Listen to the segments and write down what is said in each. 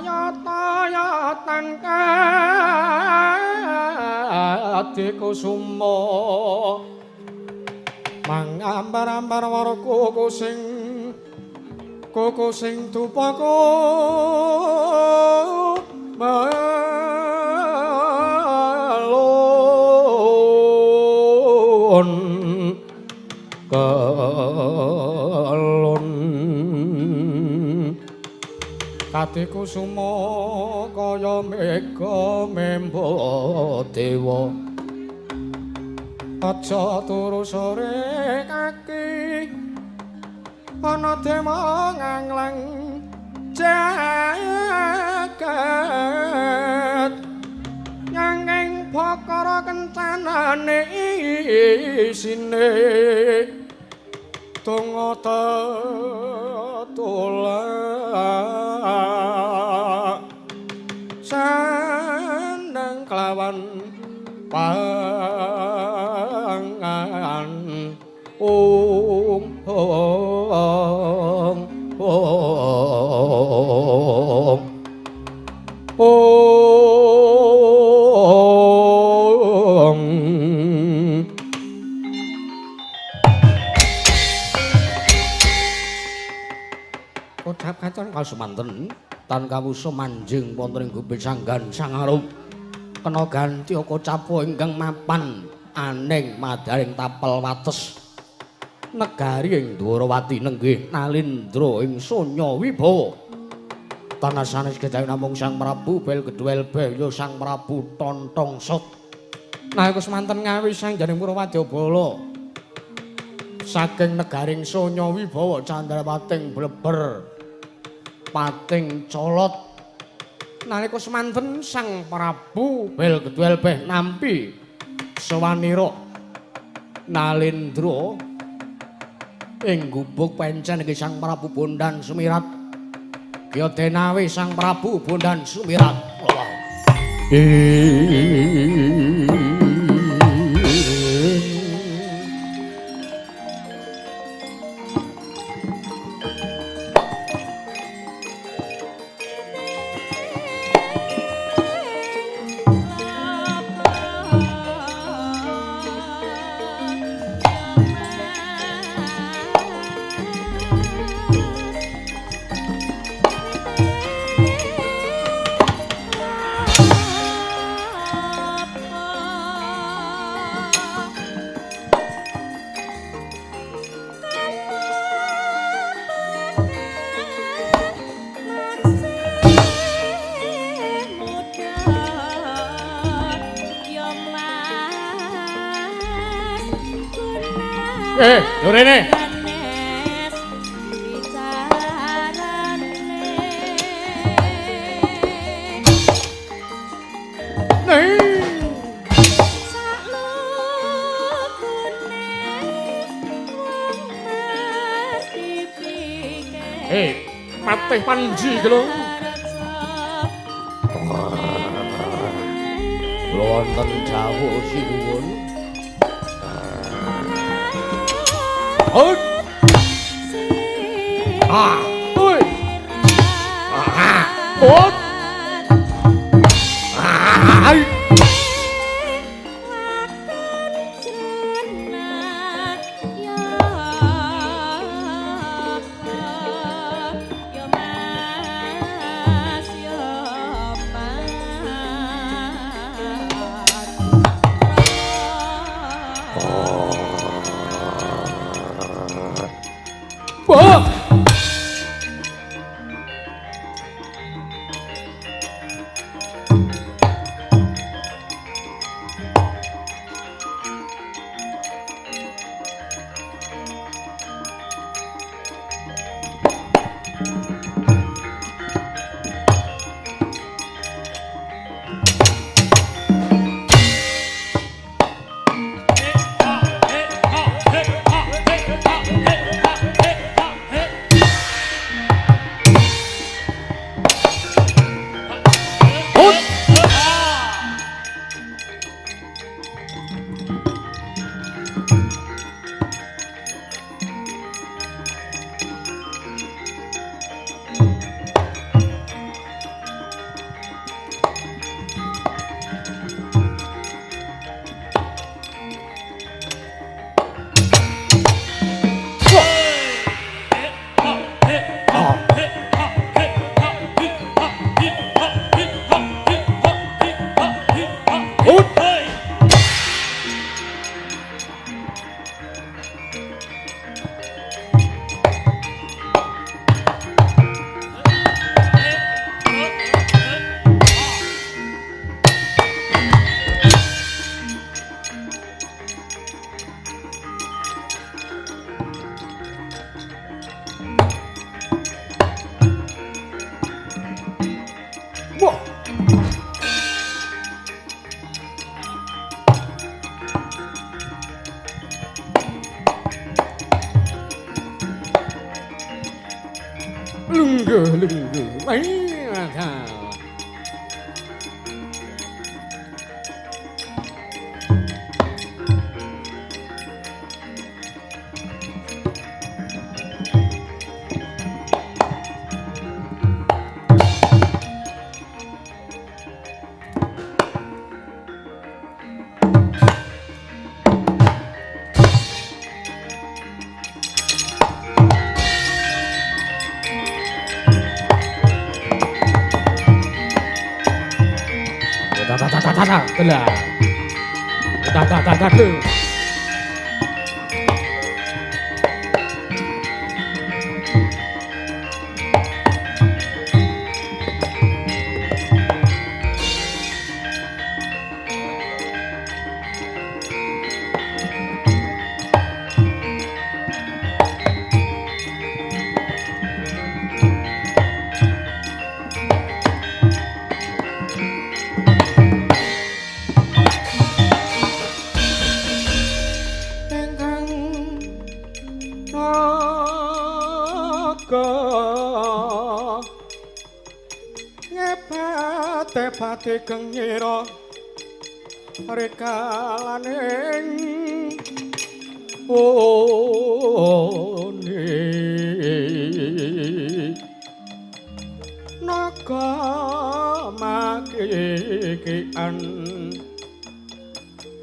toyotan Adikusuma mangambar-ambar wara kuku sing dupaku melon kelon Adikusuma kaya mega memba dewa aja turu sore kaki ana dewa ngangleng jagat nyanging pakara kencanane isine donga tetulak sandang kelawan pangan Kocap kacan kasumanten tan kawusa manjing wonten ing gumbil sanggan sangarup kena ganti kocapa ingkang mapan aning madaring tapel wates negari ing Dwarawati nenggih Nalindra ing Sonya Wibawa tanah sanes kejawi namung Sang Prabu bel gedhuel baya Sang Prabu Tontong Sot nah iku semanten ngawi sang jaring Purawadyabala saking negaring Sonya Wibawa Candrawating bleber pating colot nalika semanten Sang Prabu bel gedhuel beh nampi sawanira Nalindra ing gubuk pencen iki Sang Prabu Bondan Sumirat kaya denawe Sang Prabu Bondan Sumirat yo rene Patih Panji lho wonten dawuh sinuwun Hut! Hui! Hut! Hai! lungguh ayo telah tak pate kengira rekalaning one naga makikian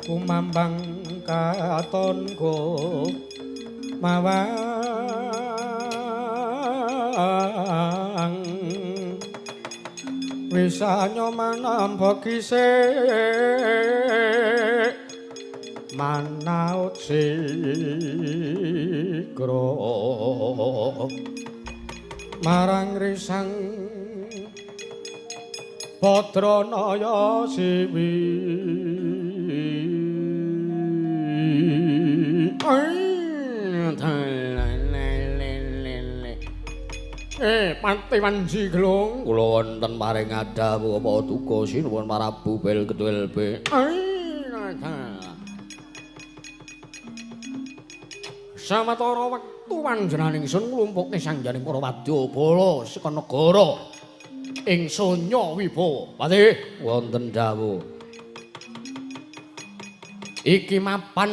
kumambang katonku mawang wisanya manampa kisik manaut sikra marang risang Badranaya siwi Pati Wanji Gelung kula wonten paring adawu apa duka sinuwun Prabu Bel Ketuel B. Samatara wektu panjenengan ingsun nglumpukke sangjaning para wadyabala saka negara ing Sonya Wibawa. Pati wonten dawuh. Iki mapan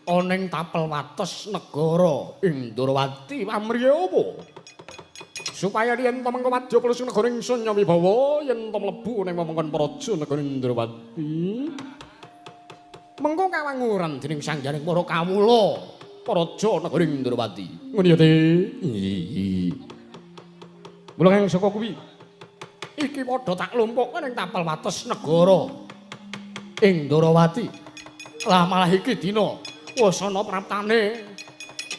ana ing tapel wates negara Indrawati pamrih apa? Supaya yen to mengko wadyabala sing negara ing Sonya Wibawa yen to mlebu ning wewengkon praja negara Indrawati mengko kawanguran dening sangjaning para kawula praja negara Indrawati. Ngono ya, Te. Mula kang saka kuwi iki padha tak lumpukke ning tapel wates negara Indrawati. Lah malah iki dina wasana praptane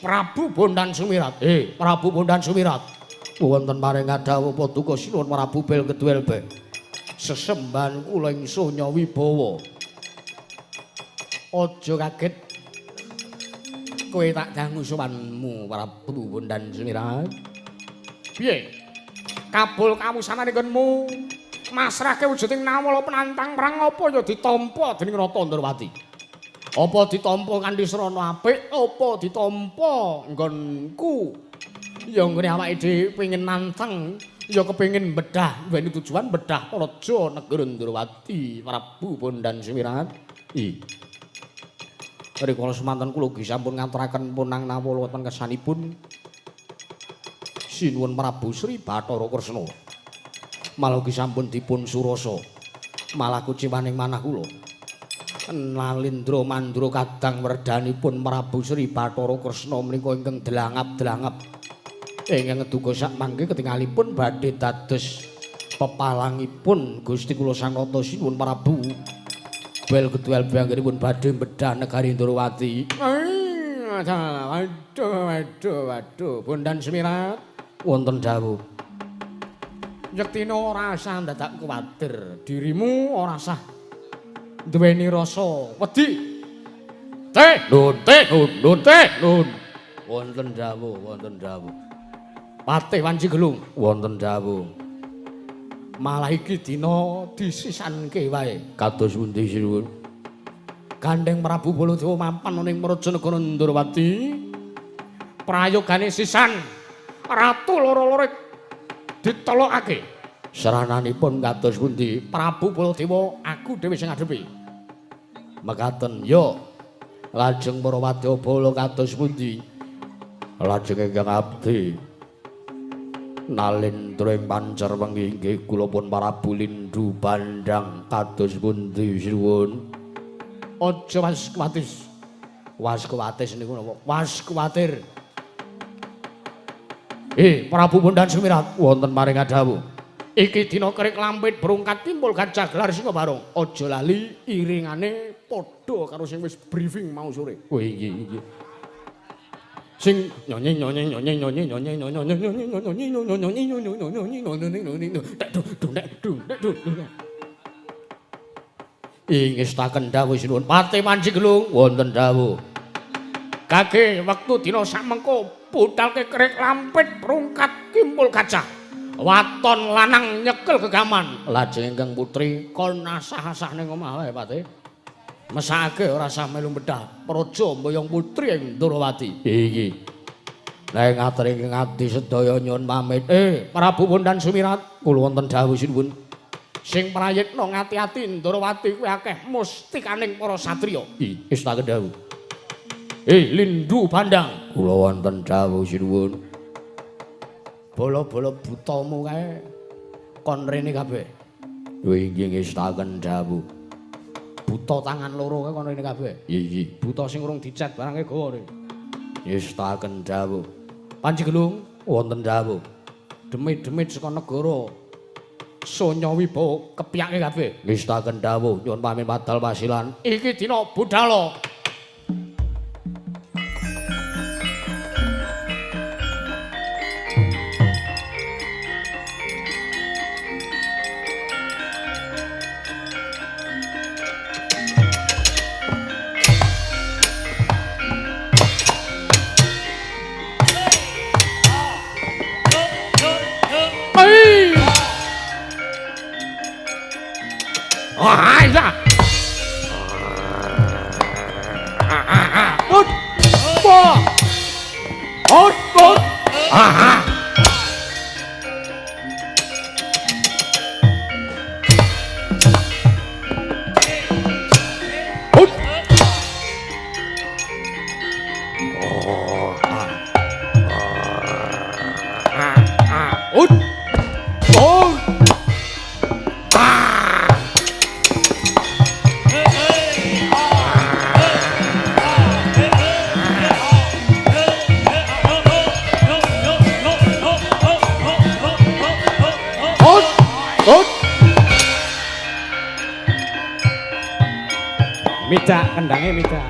Prabu Bondan Sumirat. Prabu Bondan Sumirat. Wonten paring adhawuh paduka sinuwun Prabu Bel Ketuel B. Sesembahan kula ing Sonya Wibawa. Aja kaget. Kowe tak dangu sowanmu Prabu Bondan Sumirat. Piye? Kabul kawusanane nggonmu masrahke wujuding nawala penantang perang apa ya ditampa dening Rata Ndrawati? Apa ditampa kanthi srana apik, apa ditampa nggonku? Ya nggone awake dhewe pengin nantang, ya kepengin bedah, duweni tujuan bedah praja negara Ndrawati, Prabu Bondan Sumirat. Rikala semanten kula ugi sampun ngaturaken punang nawala wonten kesanipun sinuwun Prabu Sri Bathara Kresna. Malah ugi sampun dipun surasa. Malah kuciwaning manah kula. Nalindra mandra kadang werdanipun Prabu Sri Bathara Kresna menika ingkang delangap-delangap. Ingkang duka sak mangke ketingalipun badhe dados pepalangipun Gusti kula Sang Rata sinuwun Prabu Bel Ketuel B anggenipun badhe bedah negari Ndrawati. Waduh, Bondan Sumirat wonten dawuh. Yektina ora usah dadak kuwatir, dirimu ora usah duweni rasa wedi. Nun. Wonten dawuh. Patih Wanji Gelung wonten dawuh. Malah iki dina disisanke wae. Kados pundi sinuwun? Gandeng Prabu Baladewa mapan ning Praja Negara Ndrawati. Prayogane sisan Ratu loro-loro ditolokake. Sarananipun kados pundi? Prabu Baladewa, aku dhewe sing ngadepi. Mekaten, yo. Lajeng para wadyabala kados pundi? Lajeng ingkang abdi Nalendra ing Pancerwengi inggih kula pun Prabu Lindhu Bandang kados pundi sinuwun? Aja waskuwatis. Waskuwatis niku napa? Waskuwatir. Prabu Bondan Sumirat Wonten maring adhawuh. iki dina kerik lampit berungkat timbul gajah gelar singa barong. Aja lali iringane padha karo sing wis briefing mau sore. Oh nggih. Sing nyonyi ingestaken dawuh sinuwun Pati Panji Gelung wonten dawuh kage wektu dina samengko budalke kerik lampit perungkat kimpul gajah waton lanang nyekel gegaman lajeng ingkang putri kon asah-asah ning omah wae Pati mesake ora sah melu medhah praja mboyong putri ing Ndrawati iki nek ngatur ingkang abdi sedaya nyuwun pamit Prabu Bondan Sumirat kula wonten dawuh sinuwun sing prayitna ngati-ati Ndrawati kuwi akeh mustikaning para satriya. Istaka dawuh. Lindhu Bandang. Kula wonten dawuh sinuwun. Bola-bola butamu kae kon rene kabeh. Inggih ngestaken dawuh. Buta tangan loro kae kon rene kabeh. Nggih. Buta sing urung dicet barange gawa rene. Ngestaken dawuh. Panji Gelung wonten dawuh. Demit-demit saka negara Sonya Wibawa kepiyake kabeh. Ngestaken dawuh nyuwun pamit padal wasilan. Iki dina budhal. Midak kendange midak.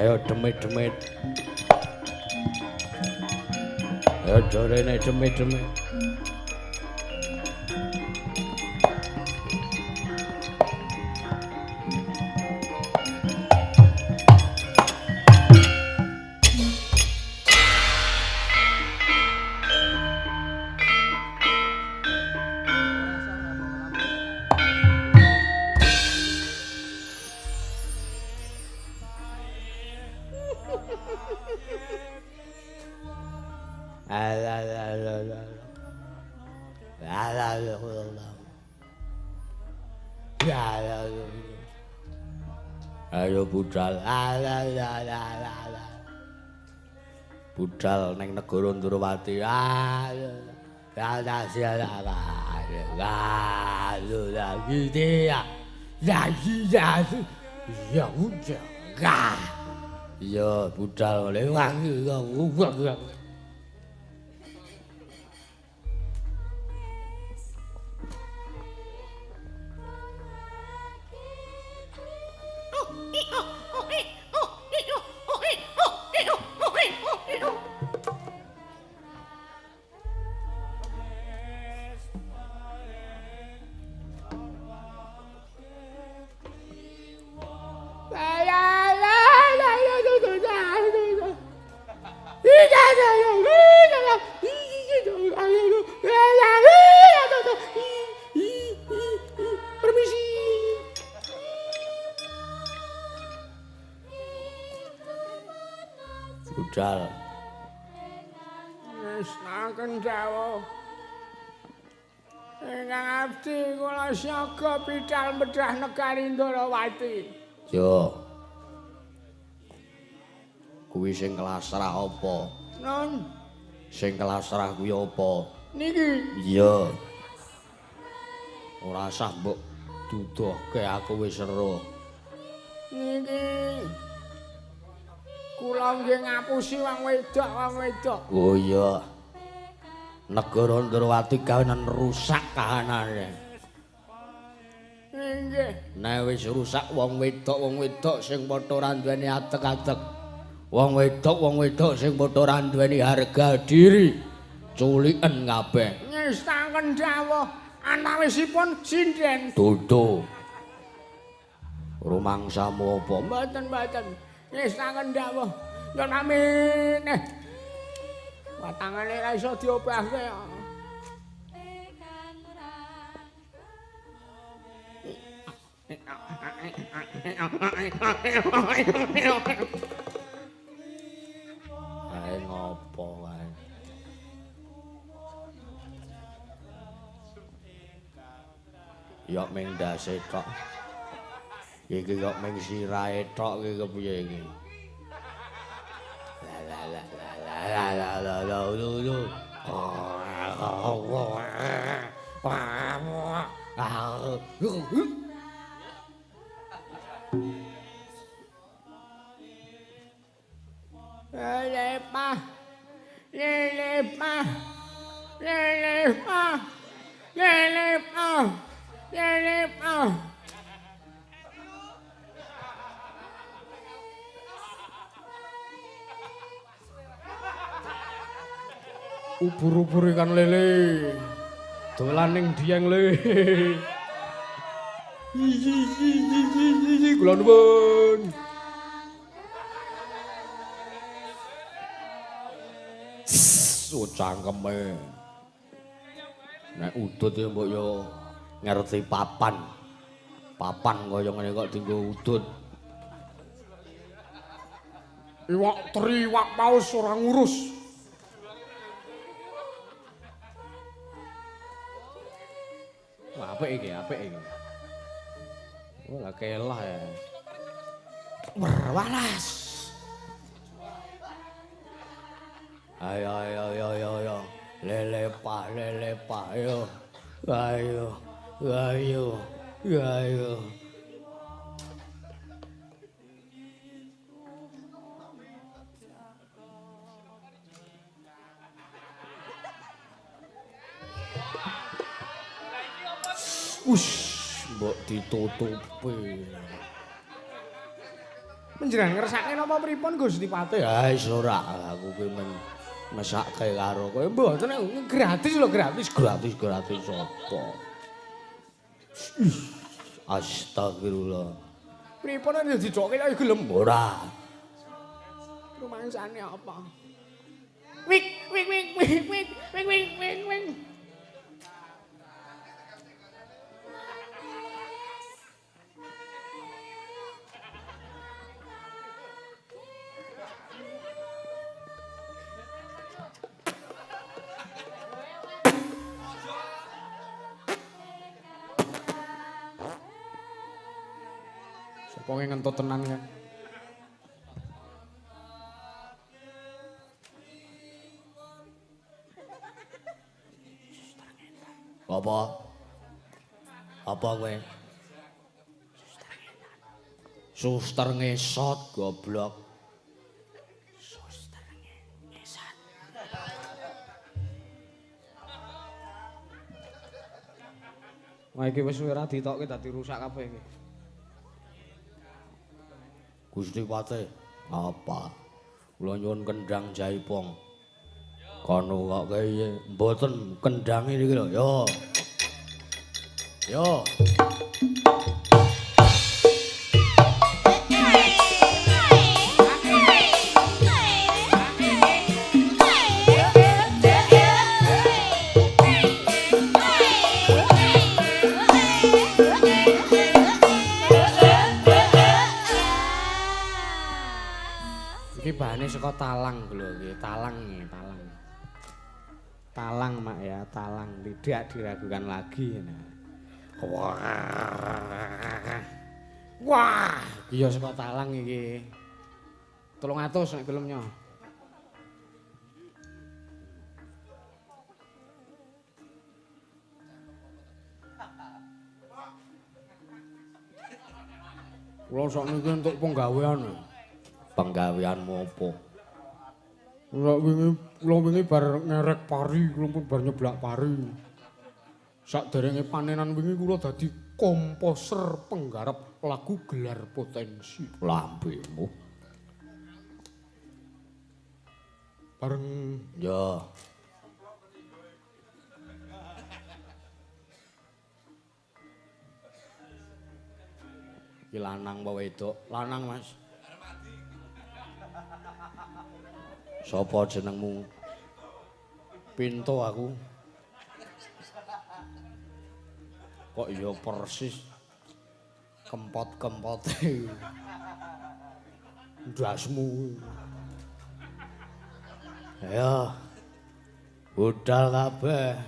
Ayo demit-demit. Ayo jorene demit-demit. Ayo budal. Budal ning negara Ndrawati. Ya budal ngene. Budal. Ngesnaken dawuh. Ingkang abdi kula syaga pidhal medhah negari Ndrawati. Yo. Kuwi sing kelasrah apa? Nun, Sing kelasrah kuwi apa? niki. Iya. Ora usah mbok duduhke aku wis ero. Niki. Kula nggih ngapusi wong wedok. Oh iya. Negara Ndrawati kahanan rusak kahanane. Nggih. Nek wis rusak wong wedok sing padha ora duweni atek-atek. Wong wedok sing padha ora duweni harga diri. Culiken kabeh. Ngestaken dawuh antawisipun sinden. Dodo. Rumangsamu apa? Mboten. Ngestaken dawuh. Yen amin. Watangane ra iso diobahke. Ae ngopo wae. Yok ming ndase tok. Iki kok ming sirahe tok iki kepiye iki? Ubur-ubur ikan lele. Dolan ning Dieng le. Kula nuwun. Cangkeme. Nek udut ya mbok yo ngerti papan. Papan kaya ngene kok dienggo udut. Iwak teri, iwak paus ora ngurus. Wah, apik iki. Wah, kelah ya. Berwalas. Ayo. Lele pak, ayo. Mbok ditutupi. Panjenengan ngersake napa pripun Gusti Patih? Ya wis ora, aku ki men mesake karo kowe. Mboten Gratis lho, gratis. gratis apa? Astagfirullah. Pripun nek dicoke ayo gelem? Ora. Rumangsane apa? Wik wik wik wik wik wik wik wik wik. Sapa ngentut tenan kan? Apa? Apa kowe? Suster ngesot goblok. Suster ngesot. Wah iki wis ora ditokke dadi rusak kabeh iki. Gusti Patih, apa? Kula nyuwun kendang jaipong. Kono kok kaya mboten kendange niki lho. Yo. Yo. Iki bahane saka talang lho iki, talang. Talang Mak ya, talang tidak diragukan lagi. Wah, iya saka talang iki. 300 nek gelem nyo. Kula sakniki entuk penggawean. Penggaweanmu apa? Kula wingi bar ngerek pari, kula pun bar nyeblak pari. Sakderenge panenan wingi kula dadi komposer penggarap lagu Gelar Potensi. Lambemu. Bareng Ya. Iki lanang apa wedok? Lanang, Mas. Sopo jenengmu? Pinto aku. Kok iya persis kempot-kempote. Ndasmu. Ayo. Budal kabeh.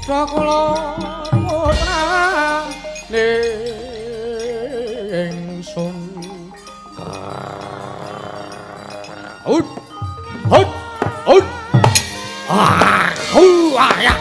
Sakula putra ingsun hut hut hut ya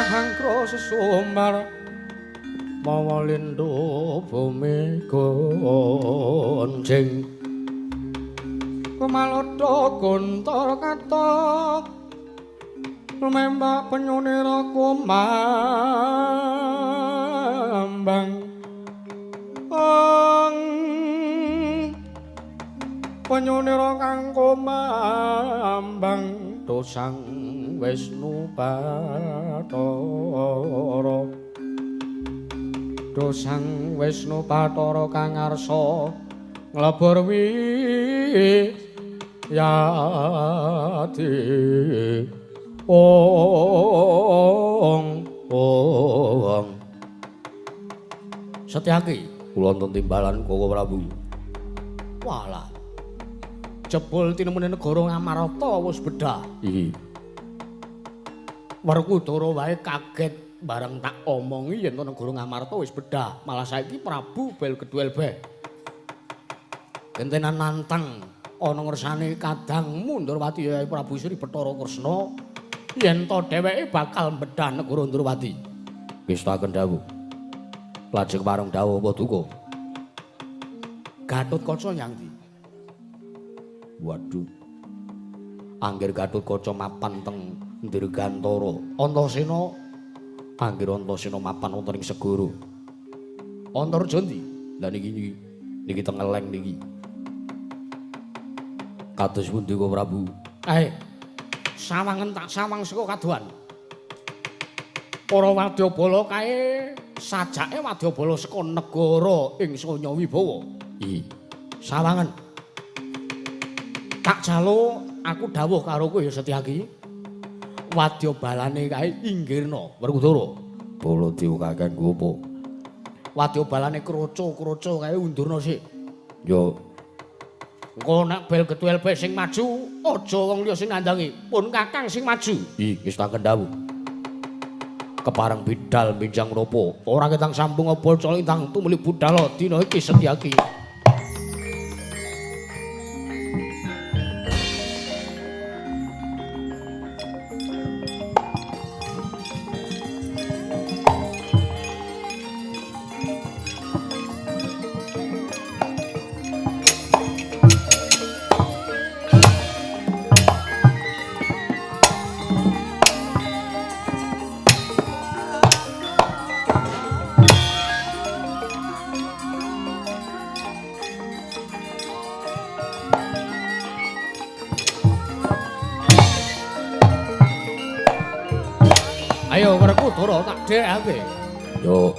angkra sesumbar mawa lindhu bumi gonjing kemalodha gontor katok lumembak penyunira kumambang penyunira kang kumambang dosang Wisnu Bathara dosang Wisnu Bathara kang ngarsa nglebur wiyadi ong Setyaki kula wonten timbalan Koko Prabu walah jebul tinemune negara Ngamarta wis bedah iki Werkudara wae kaget bareng tak omongi yen to negara Ngamarta wis bedah malah saiki Prabu bel gedhuel beh gentenan nantang ana ngersane kadangmu Ndrawati ya Prabu Sri Bathara Kresna yen to dheweke bakal bedah negara Ndrawati wis taken dawuh lajeng marang dawuh apa duka Gatotkaca nyang ndi waduh anggir Gatotkaca mapan teng Dirgantara Antasena anggir Antasena mapan wonten ing segara Antarja ndi lha niki teng Ngeleng niki kados pundi kok Prabu sawangen tak sawang saka kadohan para wadyabala kae sajake wadyabala saka negara ing Sanya Wibawa sawangen tak jalo aku dawuh karo kowe ya Setyaki wadyabalane kae inggirna Werkudara Baladewa kanggo apa wadyabalane kroco kae undurna sik yo engko nek bel gedhuel beh sing maju aja wong liya sing nandangi pun Kakang sing maju wis tak kendhawuh kepareng bidal minjang rapa ora ketang sambung apa colintang tumuli budal dina iki Setyaki Ayo Werkudara tak dhekake. Yo.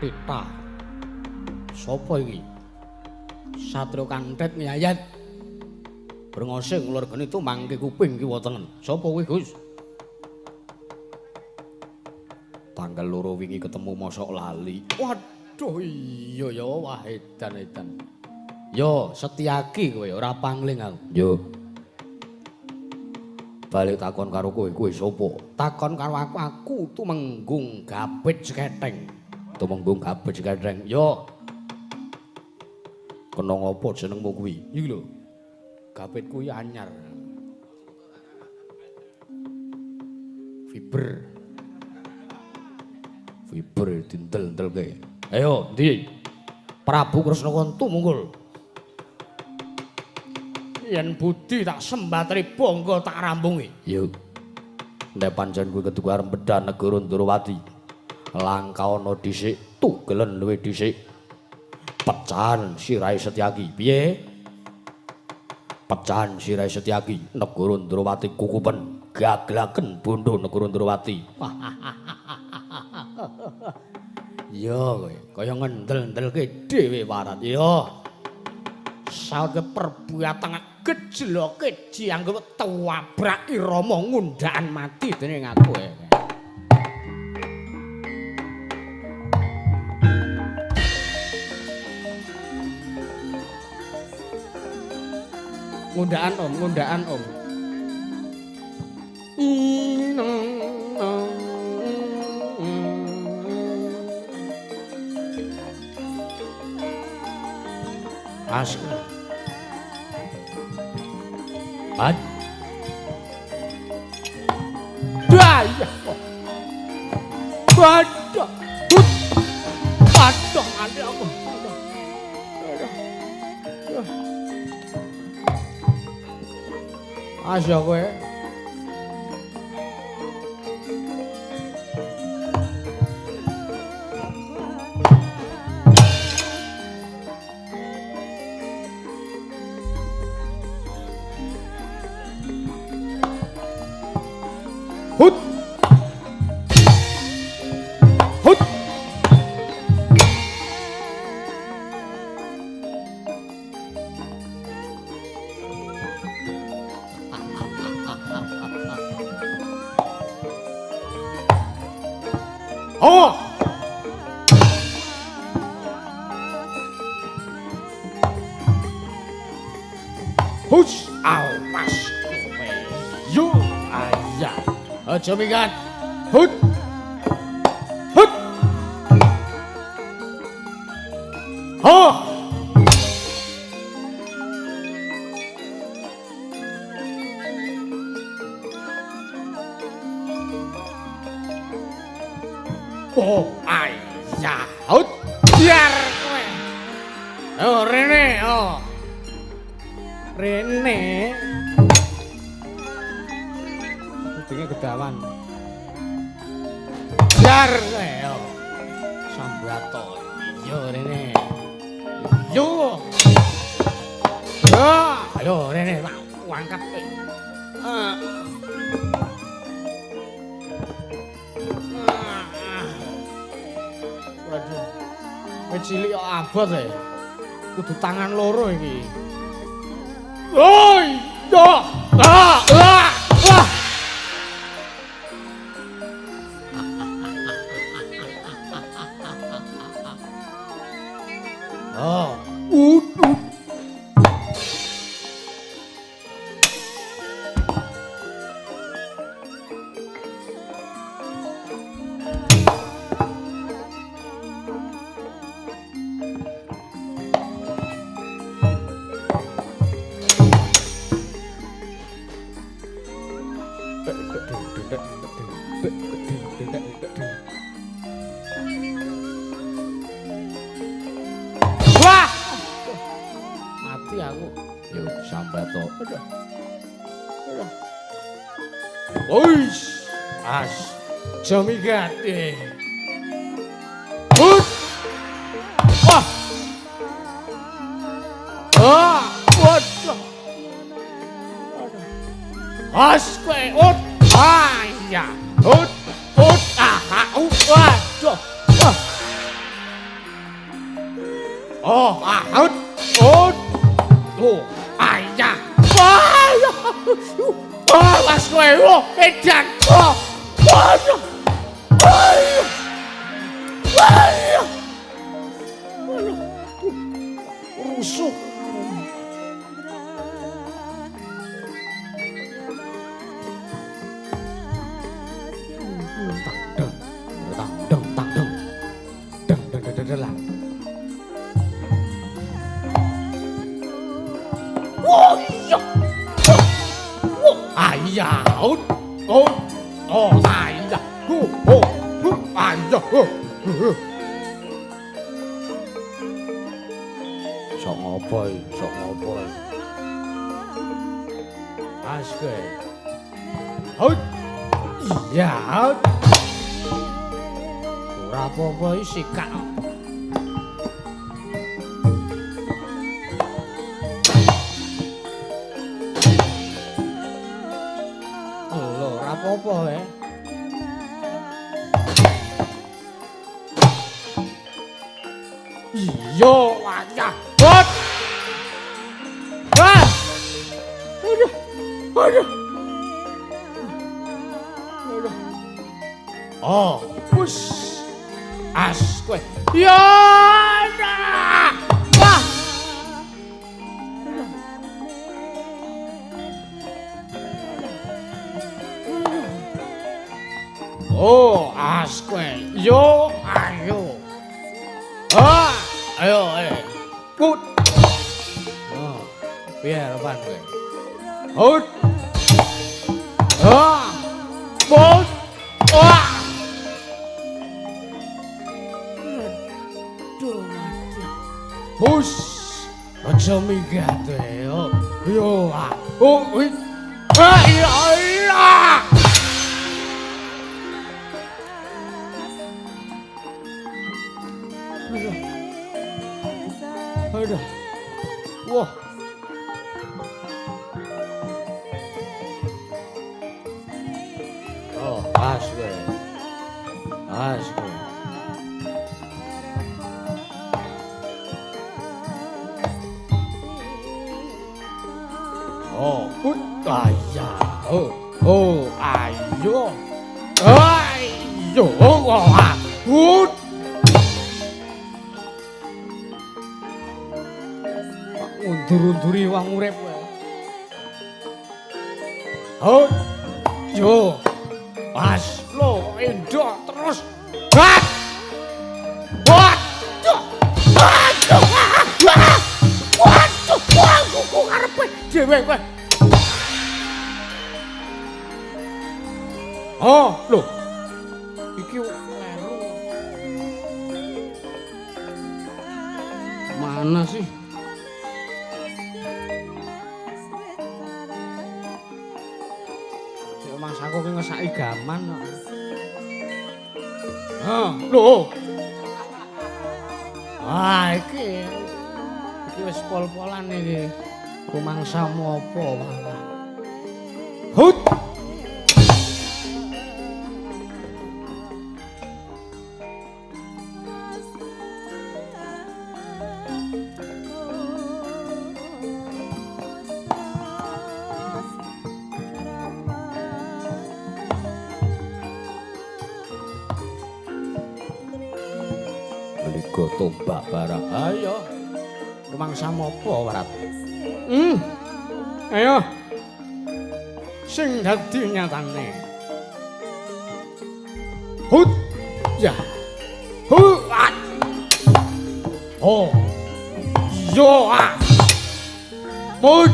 Tita. Sopo iki? Satrio Kanthet nyayat. Brengose ngulur geni tumangke kuping kiwa tengen. Sopo kuwi, Gus? Tanggal loro wingi ketemu mosok lali. Waduh iya ya wah edan-edan. Yo Setyaki kowe ora pangling aku. Yo. Balik takon karo kowe sapa? Takon karo aku Tumenggung Gabit Seketeng. Tumenggung Gabit Seketeng. Yo. Kena ngopo jenengmu kuwi? Iki lho. Gabit kuwi anyar. Fiber dintel-entelke. Ayo, ndi? Prabu Kresnawantu mungkul. Yen budi tak sembatri bangga tak rampungi. Yo. Nek pancen kuwi kedu arep bedhan negara Ndrawati. Langka ana dhisik, tugelen luwih dhisik. Pecahan sirahe Setyaki. Piye? Pecahan sirahe Setyaki, negara Ndrawati kukupen, gaglaken bondo negara Ndrawati. Yo kowe kaya ngendel-endelke dhewe warat yo. Saute perbuatan gejloke dianggep tuwabrak irama ngundhaan mati dening aku. Ngundhaan om. Asli. Ad. Daya. Badak. Badak ada aku. Asya kowe. Hut. Hut. Oh. Hush, awas kowe. Yo ayah. Aja minggat. Hut. Hut. Ho. Oh, ayah. Hut. Biar kowe. Oh, Rene, oh. Rene. Kudune gedawan. Biar kowe. Oh. Sambrato. Yo Rene. Yo. Ayo Rene, tak angkat kowe. Waduh. Kowe cilik kok abot e. Kudu tangan loro iki. Oi! Yo! Oh, wah! Mati aku. Yo Sambrato. Oish, as jamigate. Hut. Wah. Ah, waduh. As kowe ut. Ah, iya. Ut. Waduh. Oh, out. Oh. Oh, ayah. Oh, mas kowe oh, edan. Oh. Ayah. Ayah. Ayah. Rusuk. Oh iya. Ayah. Oh. Oh, ayah. Ayah. Sok ngopo iki? Sok ngopo iki? Aske. Hut. Iya. Ora apa-apa iki sikak. Lho, ora apa-apa Iya, ayah. Hut. Ah. Aduh. Aduh. Oh, wis. As kowe. Ya. Wah. Oh, as kowe. Yo, ayo. Ah, ayo, Put. Oh, piye harapan kowe? Hut. Ah. Put. Wah. Hus. Aja minggat yo. Yo, ah. Oh, wih. Ah, iya, iya. Aduh. Wah. Oh, pas kowe. Pas kowe. Oh, put. Ayah. Oh, ayo. Ayo, wah. Put. Undur-unduri wong urip kowe. Oh, yo. Pas lo endok terus. Hat. Waduh. Waduh. Waduh, aku karepe dhewe kowe. Oh, lho. Iki leru. Mana sih? Mas aku ki ngesaki gaman kok. Lho. Ah, iki wis pol-polan iki. Rumangsamu apa, Pak? Hut. Meligo tombak barang. Ayo. Rumangsamu apa, Warat? Ayo. Sing dadi nyatane. Hut. Ya. Hut. Oh. Yo ah. Hut.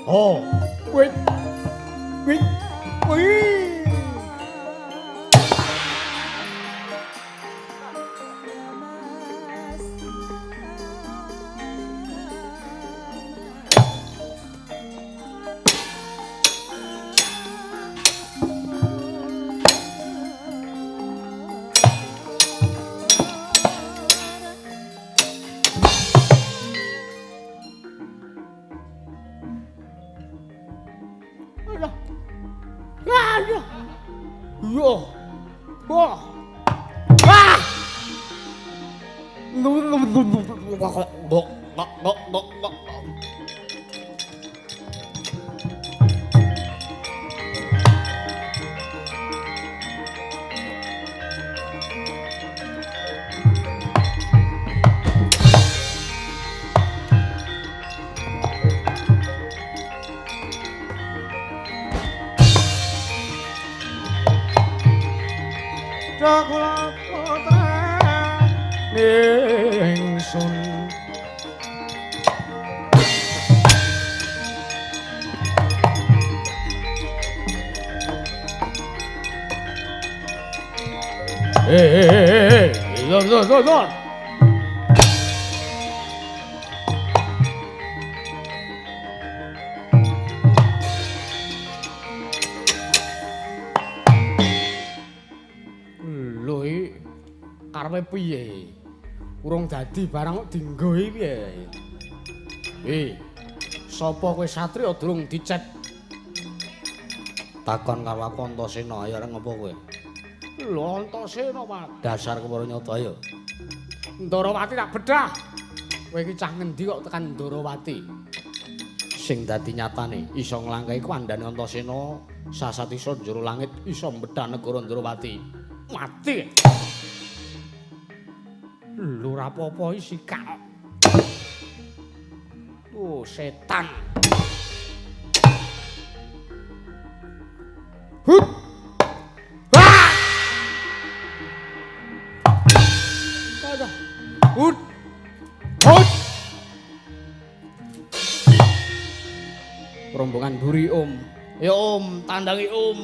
Oh, wait, wait, wait. Ayo. Yo. Wah. Ah! Coklat putra ningsun Zor. Lho iki karepe piye? Urung dadi barang kok dienggo iki piye? Sapa kowe satriya durung dicet? Takon karo aku Antasena ya arep ngopo kowe? Lho Antasena, Pak. Dasar kepara nyata ya. Ndarawati tak bedah. Kowe iki cah ngendi kok tekan Ndarawati? Sing dadi nyatane iso nglangkahi kandhane Antasena sasatisa njero langit iso mbedhah negara Ndarawati. Mati. Lho ora apa-apa iki sikak. Oh, setan. Hup. Ah! Ada. Hut. Hut. Rombongan buri Om. Ya Om, tandangi Om.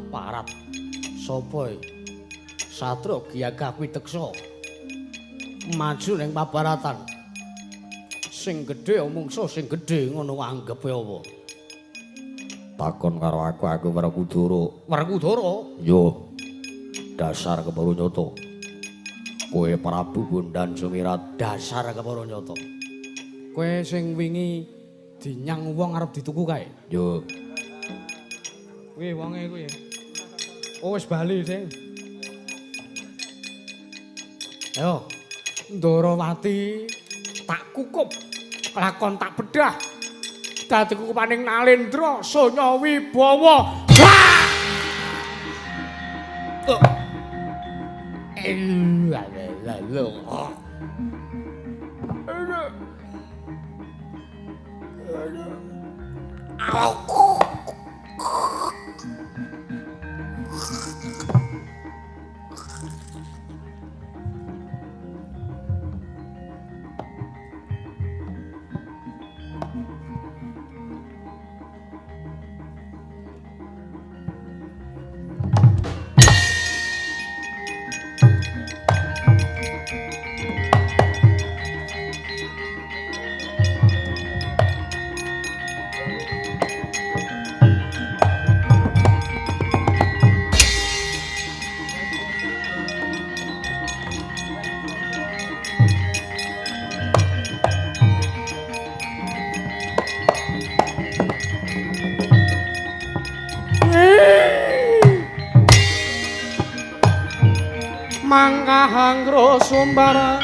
Parat. Sopo iki? Satria Gyagah Piteksa. Maju ning pabaratan. Sing gedhe mungsuh sing gedhe ngono anggepe apa? Takon karo aku Werkudara. Werkudara? Yo. Dasar kepara nyata. Kowe Prabu Bondan Sumirat dasar kepara nyata. Kowe sing wingi dinyang wong arep dituku kae. Yo. Kuwi wonge kuwi. Oh wis bali sing. Ayo. Ndarawati tak kukup. Lakon tak bedah. Dadi kukupaning Nalendra Sonya Wibawa. mangkahangro sumbara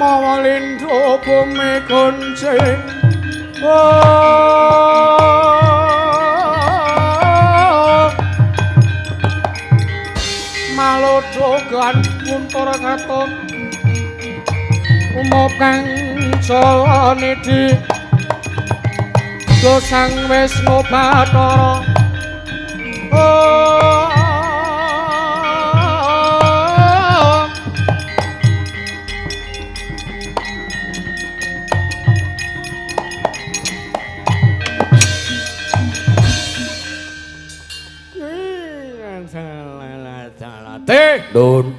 mawa lindro bumi gonceng malodogan muntura katon umopeng jalane di Sang Wisnu Bathara Dun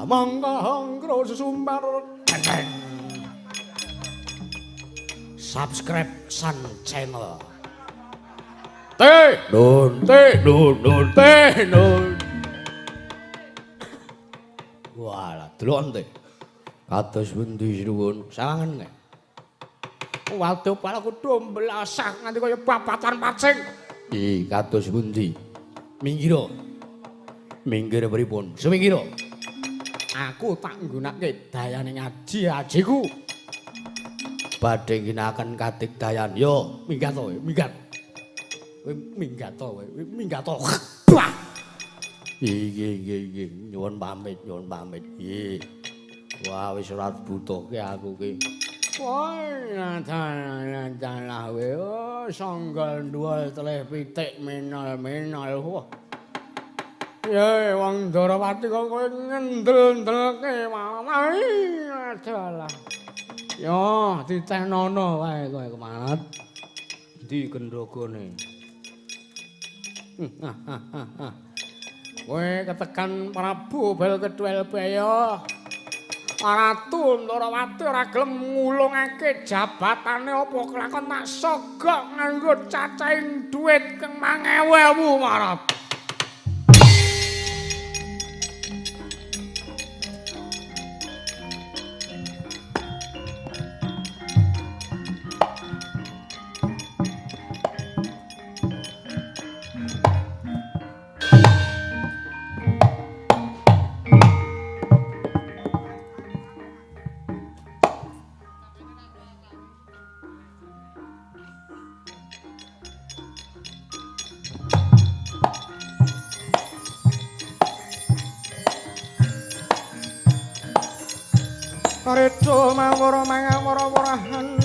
mangkahangro sesumbar subscribe Sun Channel dun walah delok ente kados pundi sinuwun sawangen nggih waduh palaku domblasah nganti kaya babatan pacing kados pundi minggir pripun semingkira aku tak nggunakake dayane ngaji ajiku badhe ginakaken kadigdayan yo minggat to minggat kowe minggat to bah iki nyuwun pamit nggih wah wis ora butuhke aku ki woi dalah we sanggal dual teleh pitik minal wah ya wong Darawati kok kowe ngendel-ndelke wae adalah yo ditenono wae kowe kemanat di gendogone kowe ketekan Prabu bel kedhuel baya Ratu Darawati ora gelem ngulungake jabatane apa kelakon tak sogok nganggo cacahing dhuwit keng 5000 marap Redo mawara mangawara-warahan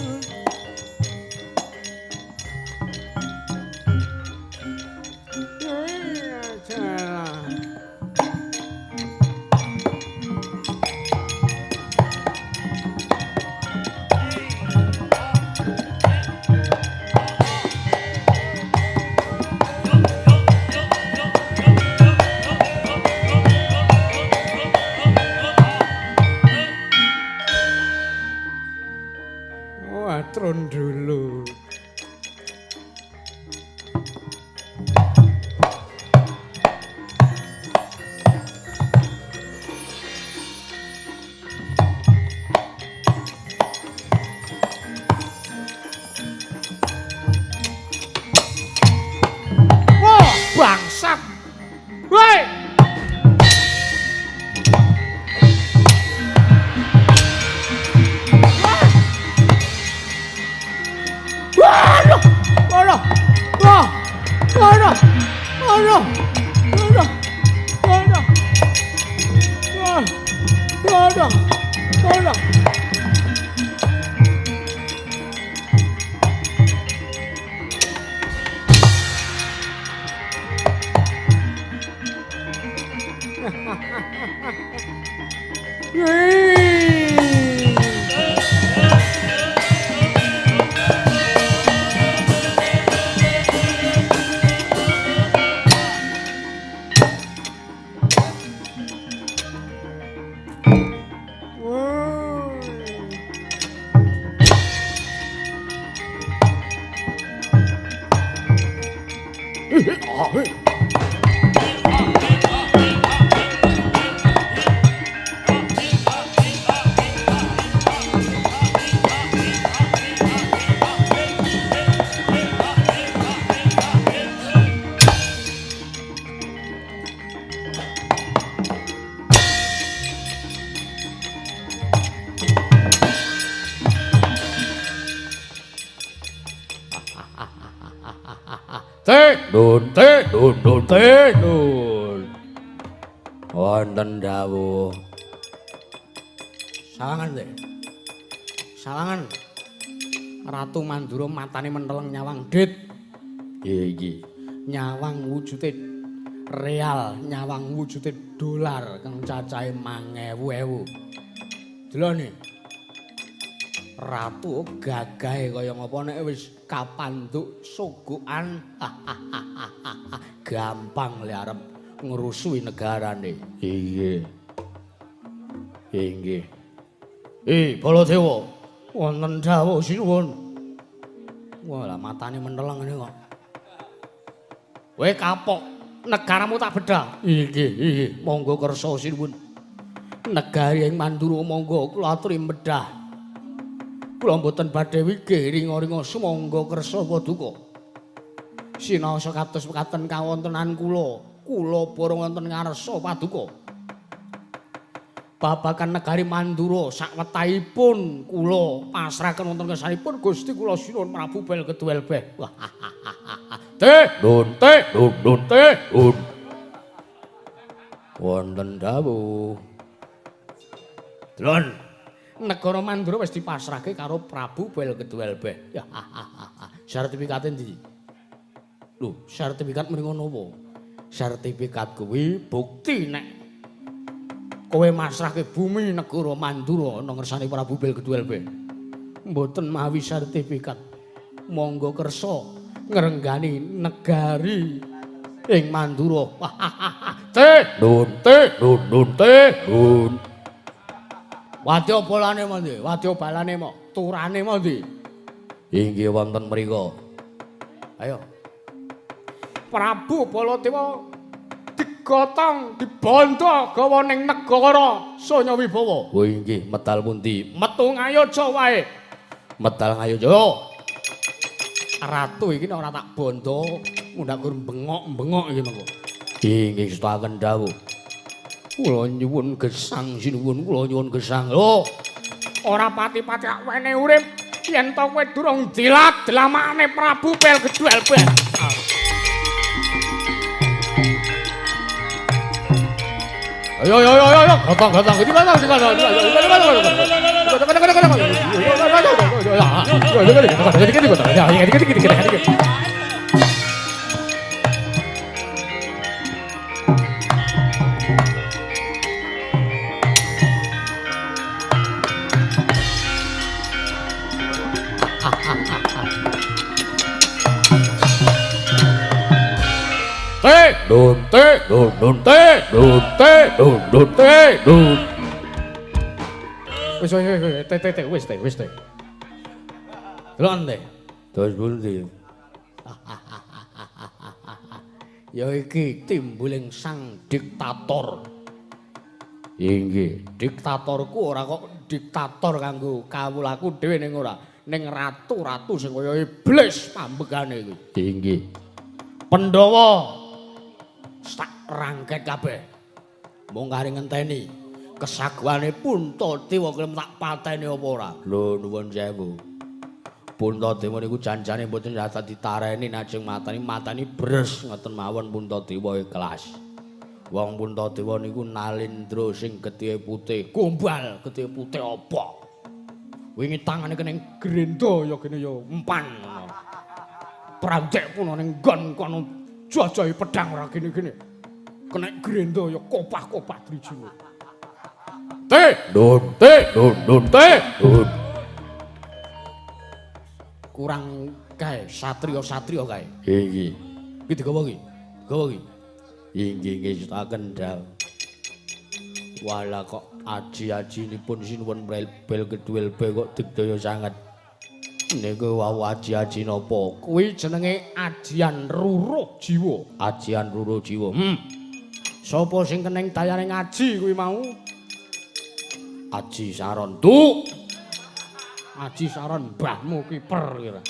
Tron dulu. Wah, bangsat. Woi. Nun. Wonten dawuh. Sawangan teh. Sawangan. Ratu Mandura matane menteleng nyawang dit. Iki. Nyawang wujude real, nyawang wujude dolar kang cacahe 1000. Delone. Ratu gagahe kaya ngapa nek wis kapanduk sugukan. Gampang le arep ngrusui negarane. Inggih. Inggih. Baladewa, wonten dawuh sinuwun. Walah matane menteleng ngene kok. Kowe kapok, negaramu tak bedah. Inggih, monggo kersa sinuwun. Negari ing Mandura monggo kula aturi bedah. Kula mboten badhe wigih ringa-ringa sumangga kersa paduka. Sinaosa kados mekaten kawontenan kula bareng wonten ngarsa paduka. Babagan negari Mandura sakwetahipun kula pasrahaken wonten kersanipun Gusti kula sinuwun Prabu Belgedwelbeh. Nun. Wonten dawuh. Delon, negara Mandura wis dipasrahke karo Prabu Belgedwelbeh. Sertifikate ndi? Lho, sertifikat mriko napa? Sertifikat kuwi bukti nek kowe masrahke bumi negara Mandura ana ngersane Prabu Belgedwelbeh. Mboten mawi sertifikat. Monggo kersa ngrenggani negari ing Mandura. Nun. Wadya bolane mondi? Wadya balane mo? Turane mondi? Inggih wonten mriku. Ayo. Prabu Baladewa digotong, dibondo gawa ning negara Sanya Wibawa. Oh inggih, medal pundi? Metu Ngayoja wae. Medal Ngayoja. Ratu iki nek ora tak bondo, mundak kur bengok-bengok iki mengko. Inggih setaken dawuh. Kula nyuwun gesang sinuwun, kula nyuwun gesang. Lho. Ora pati-pati wene urip yen to kowe durung dilat delamakane Prabu Belgedwelbeh. Ayo, gampang. Nun. Wis. Delon teh. Terus pundi? Ya iki timbuling sang diktator. Inggih, diktatorku ora kok diktator kanggo kawulaku dhewe ning ora, ning ratu-ratu sing kaya iblis pambegane iki. Inggih. Pandhawa sak rangket kabeh. Mung kari ngenteni kesaguane Puntadewa kelem tak pateni apa ora? Lho nuwun sewu. Puntadewa niku janjane mboten rasa ditareni najeng matani bres ngoten mawon Puntadewa ikhlas. Wong Puntadewa niku nalindra sing getih putih, gombal getih putih apa? Wingi tangane kene grenda ya kene ya empan. Pranjek pun ning nggon kono jajahi pedang ora gene-gene. Kenek grenda ya kopah-kopah drijine. Nun. Kurang kae satriya-satriya kae. Nggih. Iki digawa iki. Inggih setaken dal. Wala kok aji-ajinipun sinuwun Belgedwelbeh kok digdaya sanget. Niku wau aji-aji napa? Kuwi jenenge ajian ruruh jiwa. Ajian ruruh jiwa. Sapa sing keneng dayane ngaji kuwi mau? Aji Saron. Duk. Aji Saron mbahmu kiper kira.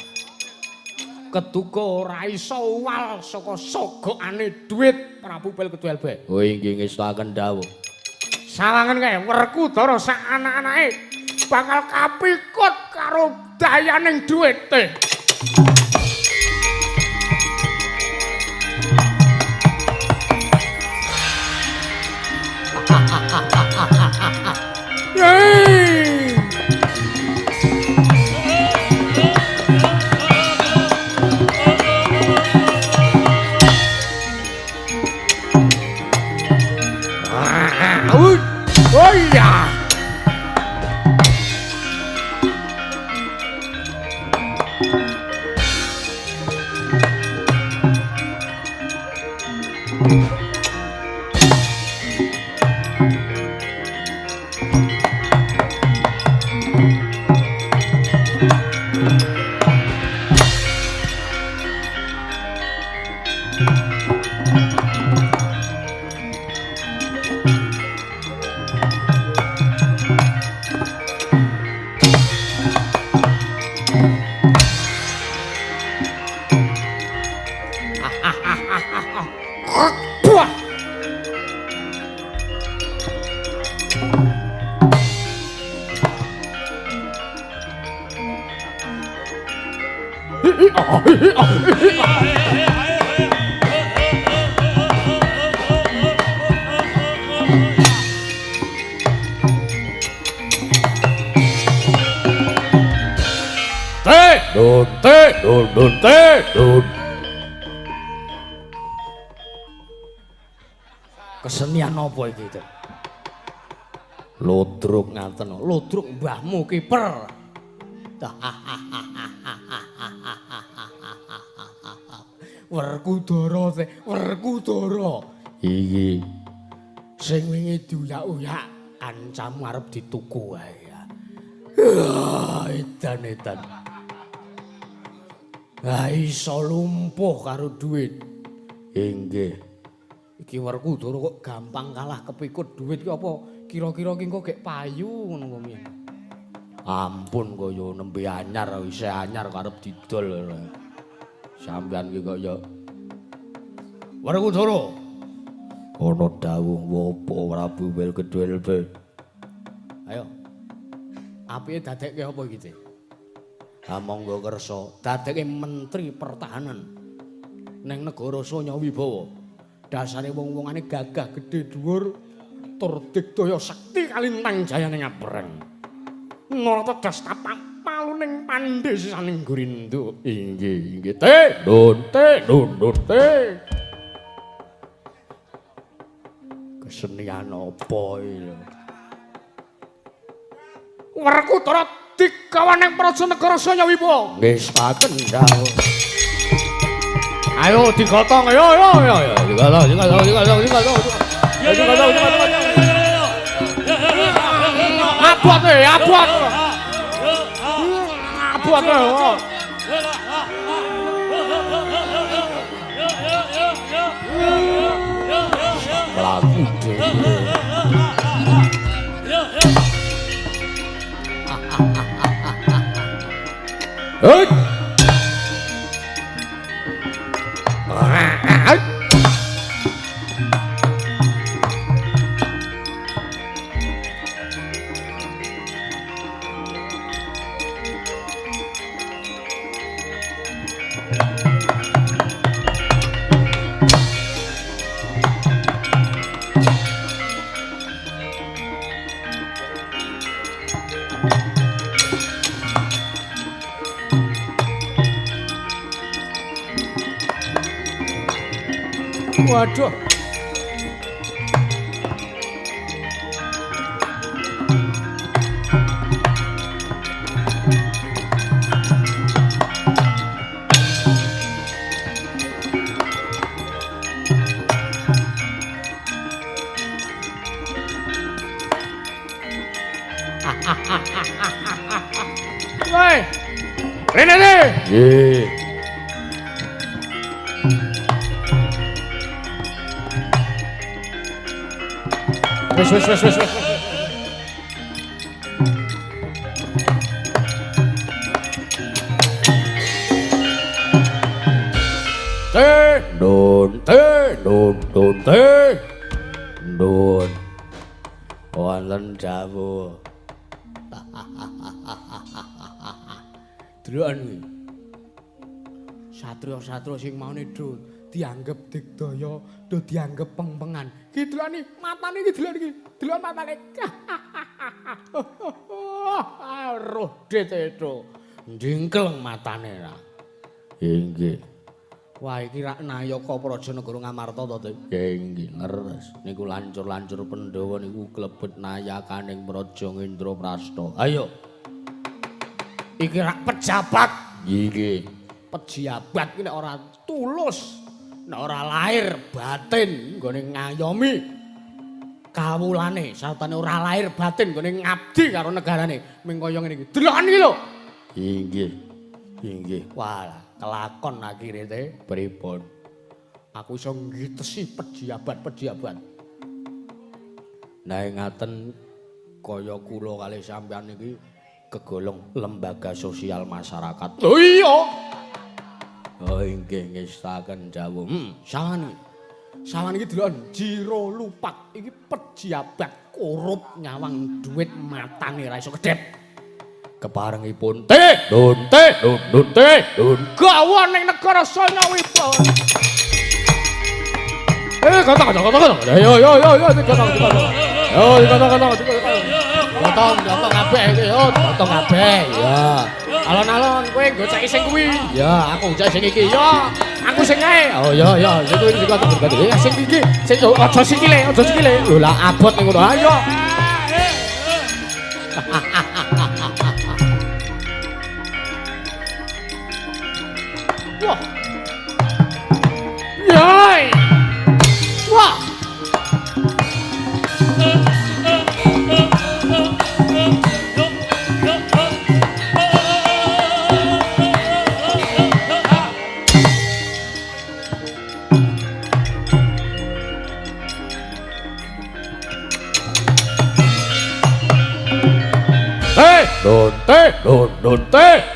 Keduga ora iso uwal saka sogokane dhuwit Prabu Belgedwelbeh. Oh inggih ngestaken dawuh. Sawangen kae Werkudara sak anak-anake bakal kapikut karo dayaning dhuwite. Iya. Dun. Kesenian apa iki, Dik? Ludruk ngaten. Ludruk mbahmu kiper. Werkudara teh, Werkudara. Iki sing wingi diuyak-uyak kancamu arep dituku wae ya. Edan. Ha iso lumpuh karo dhuwit. Inggih. Iki Werkudara kok gampang kalah kepikut dhuwit ki apa kira-kira ki engko gek payu ngono apa piye? Ampun kaya nembe anyar isih anyar karep didol. Sampeyan ki kaya Werkudara. Ana dawuh apa Prabu Welgedwelbe. Ayo. Apike dadekke apa iki, Dik? Ha monggo kersa dadekke menteri pertahanan ning negara Sanya Wibawa. Dasare wong-wongane gagah gedhe dhuwur tur digdaya sekti kalintang jayane ngabreng. Nata das tapak paluning pandhe sisaning Gurindo. Inggih. Dun. Kesenian apa iki? Werkudara digawa ning Prajanegara Sanya Wibawa. Nggih saken dawuh. Ayo digotong, ayo. Digotong. Abot. Lagu dhewe. Hei. Waduh. Woi. Rene. Nggih. Wes. Dun. Wonten dawuh. Deloken iki. Satria-satria sing maune do dianggep digdaya, do dianggep pengpengan. Ki delokane matane iki delok iki. Delok matane. Roh dete itu. Ndingkel matane ra. Inggih. Wah iki rak Nayaka Prajanegara Ngamarta to, Teh. Nggih, leres. Niku lancur-lancur Pandhawa niku klebet nayakaning Praja Indraprasta. Ayo. Iki rak pejabat. Nggih. Pejabat iki nek ora tulus, nek ora lahir batin nggone ngayomi kawulane, satane ora lahir batin nggone ngabdi karo negarane. Ming kaya ngene iki. Delokane iki lho. Nggih. Nggih. Walah, kelakon akhire teh pripun? Aku iso ngitesi pejabat-pejabat. Nah ngaten kaya kula kalih sampean iki kegolong lembaga sosial masyarakat. Oh iya. Oh inggih ngestaken jawuh. Sawan. Sawan iki delok jiro lupak iki pejabat korup nyawang duit matane ra iso kedep. Keparengipun dun gawon ning negara Sanya Wibawa. Kata. Yo Gotong kabeh iki yo, gotong kabeh. Ya. Alon-alon kowe goceki sing kuwi. Ya, aku gocek sing iki. Yo, aku sing ae. Oh ya, sing gotong. Sing iki, sing aja sikile. Lho lah abot ning ngono. Ayo. Wah. Yai. Wah.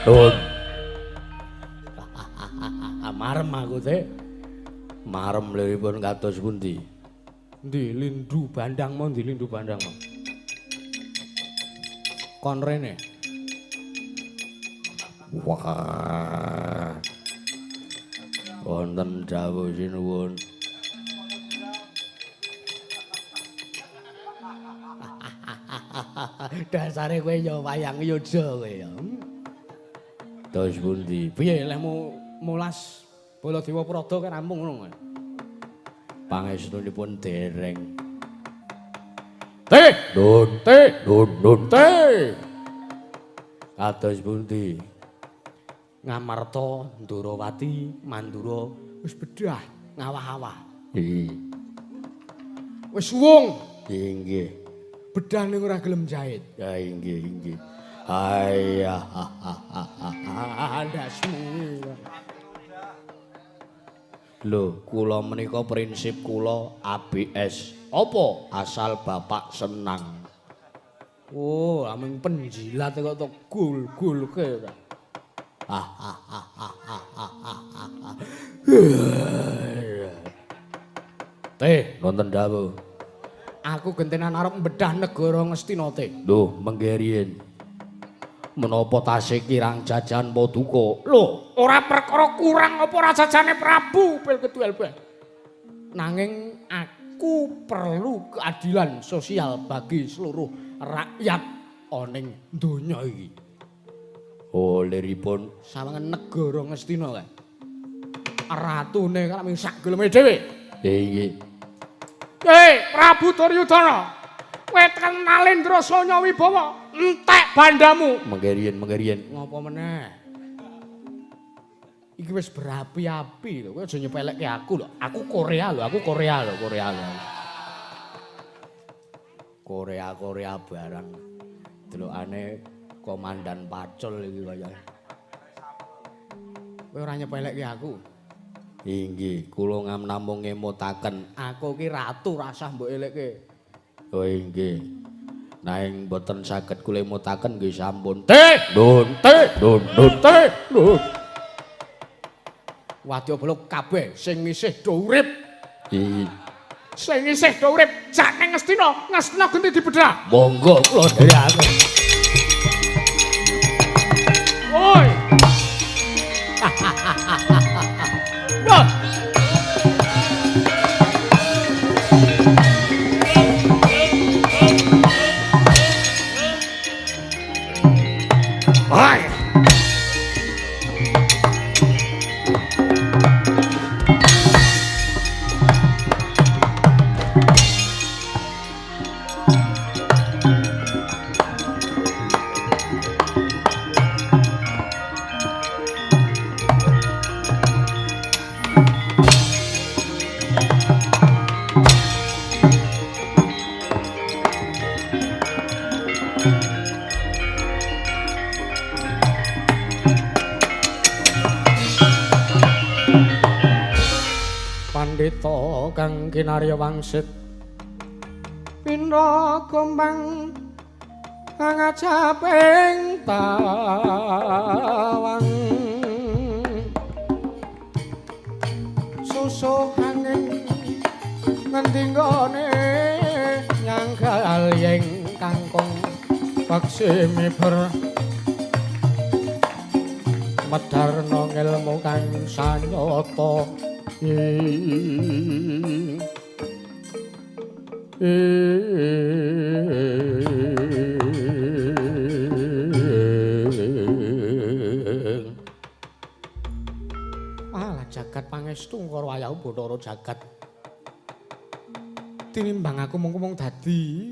Don. Marem aku teh. Marem liripun kados pundi? Ndi Lindu Bandang mau. Kon rene. Wah. Wonten dawuh sinuwun. Dasare kowe ya wayang yoja kowe ya. Dos pundi? Piye lehmu mulas Baladewa Prada kan rampung ngono. Pangestunipun dereng. Dun. Kados pundi? Ngamarta, Ndrawati, Mandura wis bedah ngawah-awah. Wis suwung. Nggih. Bedah ning ora gelem jahit. Ya inggih. Ayah. Andasmu. Lho, kula menika prinsip kula ABS. Apa? Asal bapak senang. Oh, ameng penjilat kok to gul-gulke ta. Teh, nonton dawuh. Aku gentenan arep mbedah negara Ngastina teh. Lho, menggerien. Menapa tasih kirang jajan Paduka? Lho, ora perkara kurang apa ora jajane Prabu Pilkeduel Beh. Nanging aku perlu keadilan sosial bagi seluruh rakyat oning donya iki. Oh, liripun sawangen negara Ngastina kae. Ratune kan ming sak geleme dhewe. Nggih. Prabu Duryudana, kowe kenal Indrasanya Wibawa, entek bandamu. Menggerien. Ngapa meneh? Iki wis berapi-api lho, kowe aja nyepelekke aku lho. Aku Korea lho. Korea barang. Delokane komandan pacul iki kaya. Kowe ora nyepelekke aku. Inggih, kula namung ngemutaken. Aku ki ratu rasah mbok elekke. Oh inggih. Nanging mboten saged kula emutaken nggih sampun. Dun. Wadya bala kabeh sing isih do urip. Sing isih do urip jak ning Ngastina genti dibedah. Monggo kula dherekaken. Woi. Sandita kang kinarya wangsit pindha gombang ngajaping tawang susuh angin ngendi nggone nyanggal yeng kangkung paksi miber medarno ngelmu kang sanyata alah jagat pangestu karo wayahmu Bathara jagat tinimbang aku mung dadi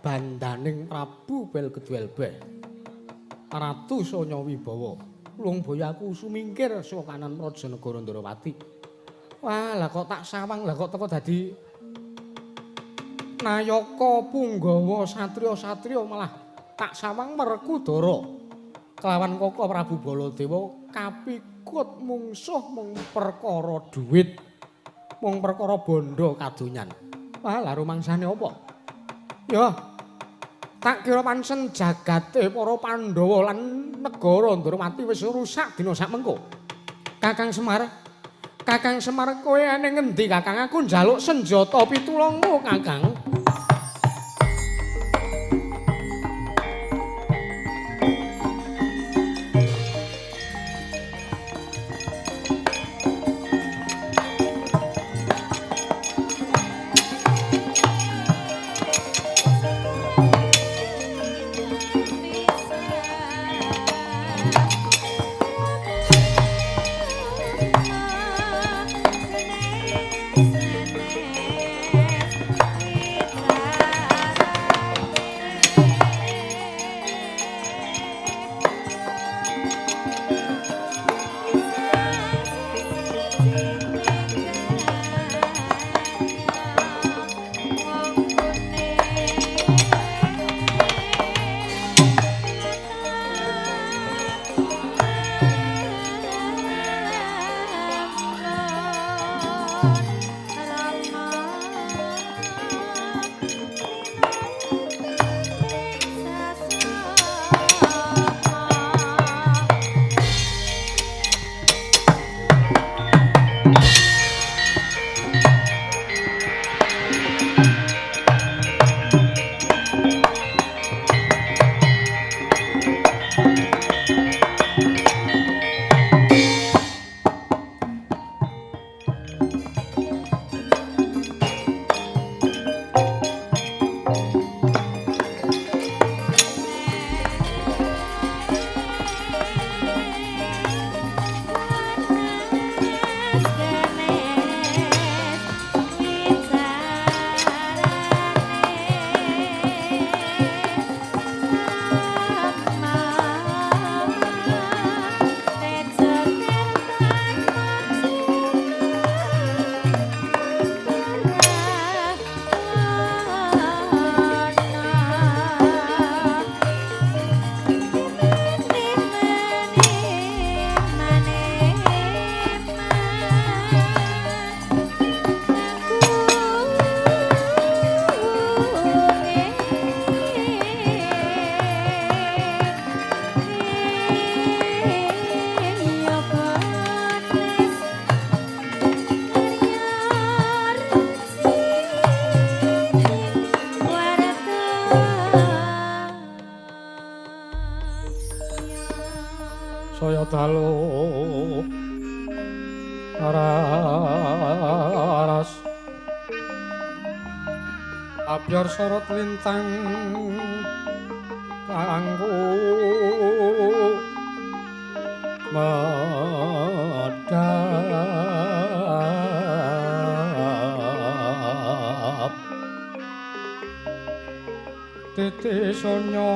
bandaning Prabu Belgedwelbeh Ratu Sanya Wibawa Lung boyaku sumingkir saka kanan Rajanegara Ndrawati wah lah kok tak sawang lah kok teko dadi Nayaka Punggawa satriya-satriya malah tak sawang Werkudara kelawan Kaka Prabu Baladewa kapikut mungsuh mung perkara dhuwit mung perkara bondo kadonyan wah lah rumangsane apa ya tak kira pancen jagate para Pandhawa lan negara Ndrawati wis rusak dina sakmengko Kakang Semar kowe ning ngendi Kakang aku njaluk senjata pitulungmu Kakang saya dalu aras abyar sorot lintang kanggo medhap titi sonya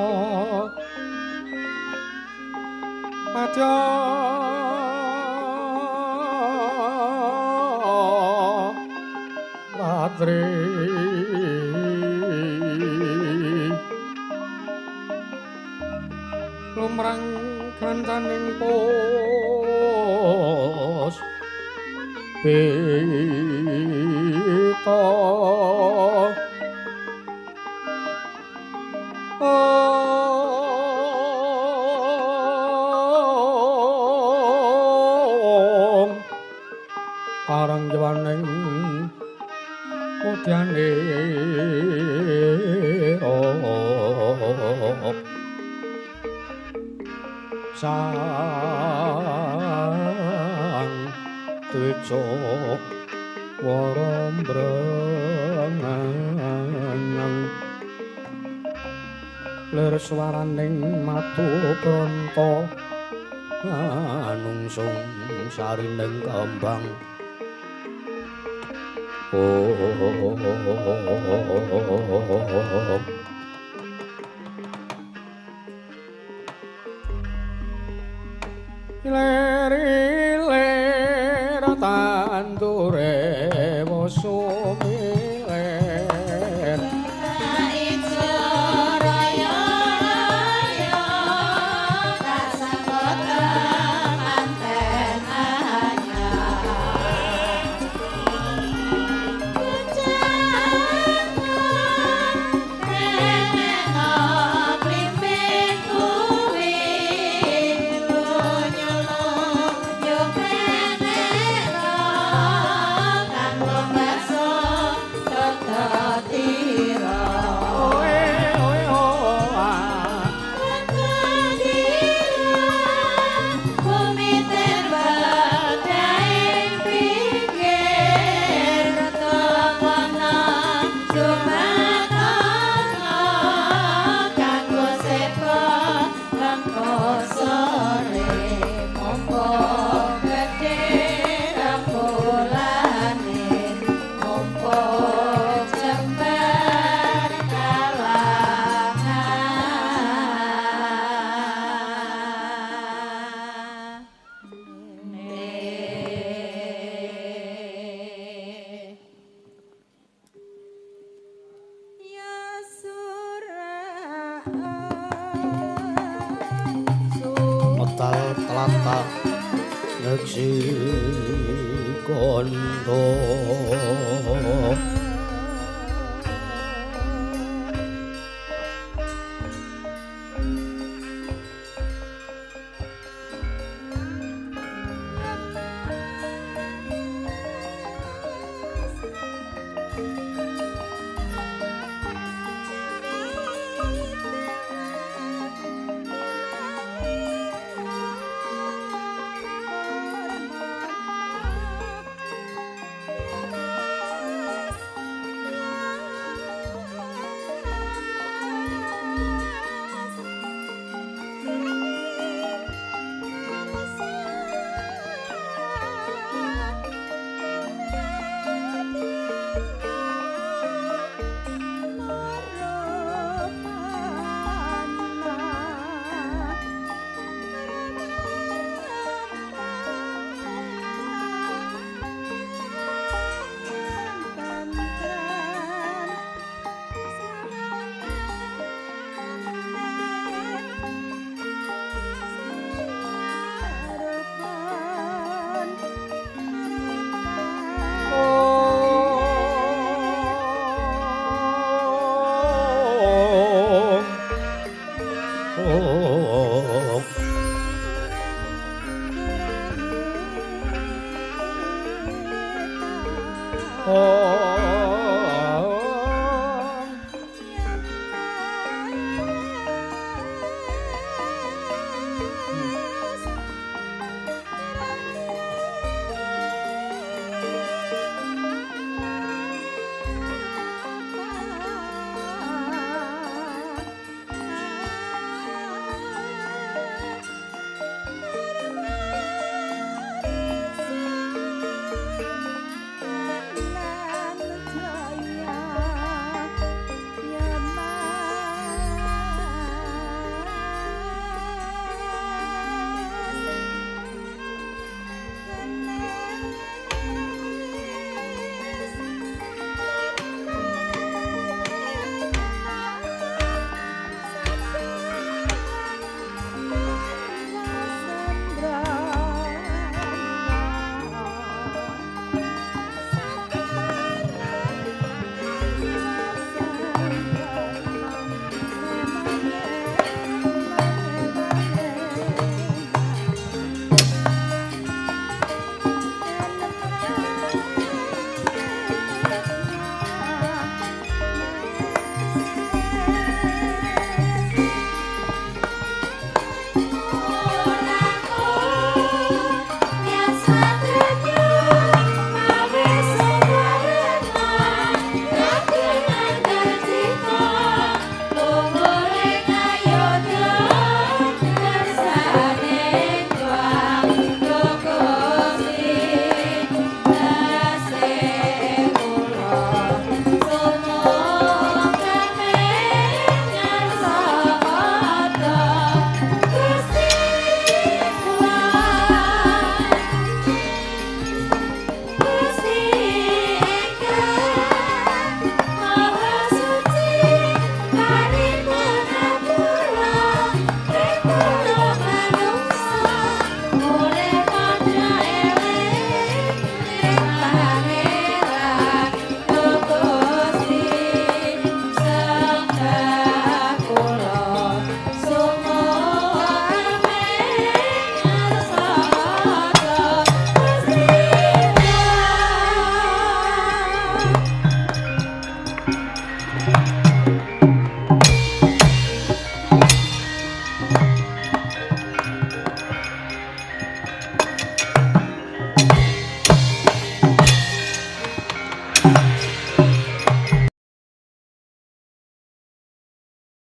Madya Ratri lumrang gantaning pos pita parang jawaning mudyane sang tujo warambrengang lir swaraning matu pronto anungsung sarining kembang lir tandure sumiler tlatah neksi kondo